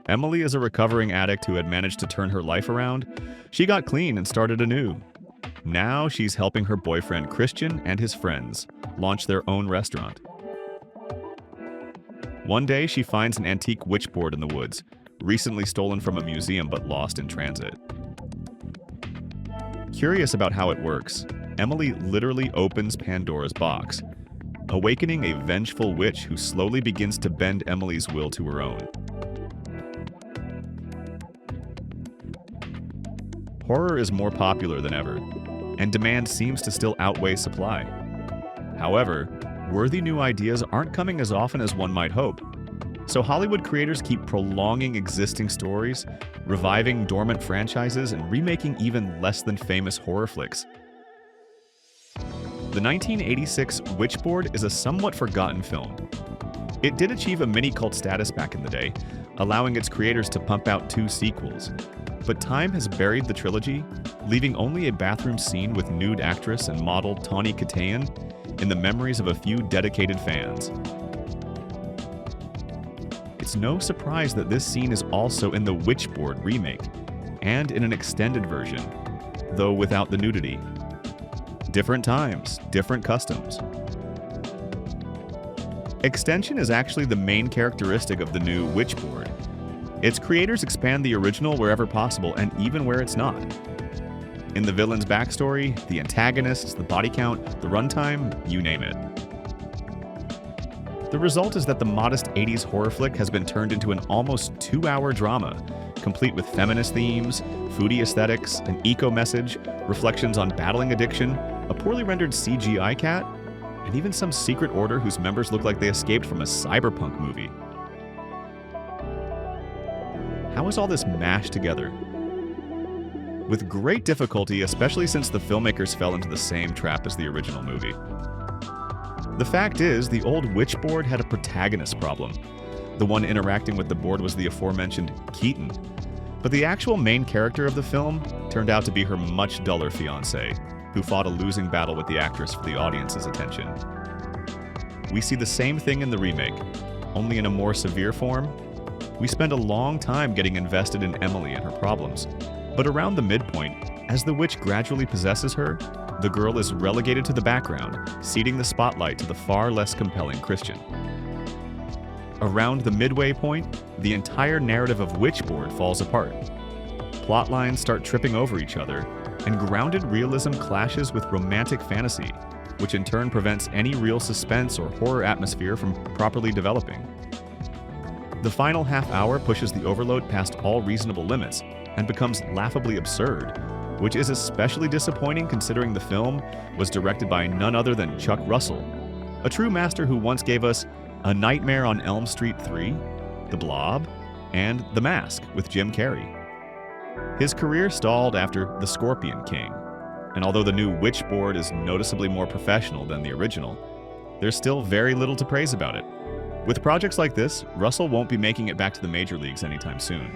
Emily is a recovering addict who had managed to turn her life around. She got clean and started anew. Now she's helping her boyfriend Christian and his friends launch their own restaurant. One day, she finds an antique witchboard in the woods, recently stolen from a museum but lost in transit. Curious about how it works, Emily literally opens Pandora's box, awakening a vengeful witch who slowly begins to bend Emily's will to her own. Horror is more popular than ever, and demand seems to still outweigh supply. However, worthy new ideas aren't coming as often as one might hope. So Hollywood creators keep prolonging existing stories, reviving dormant franchises, and remaking even less than famous horror flicks. The 1986 Witchboard is a somewhat forgotten film. It did achieve a mini-cult status back in the day, allowing its creators to pump out 2 sequels. But time has buried the trilogy, leaving only a bathroom scene with nude actress and model Tawny Kitaen in the memories of a few dedicated fans. It's no surprise that this scene is also in the Witchboard remake, and in an extended version, though without the nudity. Different times, different customs. Extension is actually the main characteristic of the new Witchboard. Its creators expand the original wherever possible, and even where it's not. In the villain's backstory, the antagonists, the body count, the runtime, you name it. The result is that the modest 80s horror flick has been turned into an almost 2-hour drama, complete with feminist themes, foodie aesthetics, an eco-message, reflections on battling addiction, a poorly rendered CGI cat, and even some secret order whose members look like they escaped from a cyberpunk movie. How is all this mashed together? With great difficulty, especially since the filmmakers fell into the same trap as the original movie. The fact is, the old Witchboard had a protagonist problem. The one interacting with the board was the aforementioned Keaton. But the actual main character of the film turned out to be her much duller fiancé, who fought a losing battle with the actress for the audience's attention. We see the same thing in the remake, only in a more severe form. We spend a long time getting invested in Emily and her problems, but around the midpoint, as the witch gradually possesses her, the girl is relegated to the background, ceding the spotlight to the far less compelling Christian. Around the midway point, the entire narrative of Witchboard falls apart. Plot lines start tripping over each other, and grounded realism clashes with romantic fantasy, which in turn prevents any real suspense or horror atmosphere from properly developing. The final half hour pushes the overload past all reasonable limits and becomes laughably absurd, which is especially disappointing considering the film was directed by none other than Chuck Russell, a true master who once gave us A Nightmare on Elm Street 3, The Blob, and The Mask with Jim Carrey. His career stalled after The Scorpion King, and although the new Witchboard is noticeably more professional than the original, there's still very little to praise about it. With projects like this, Russell won't be making it back to the major leagues anytime soon.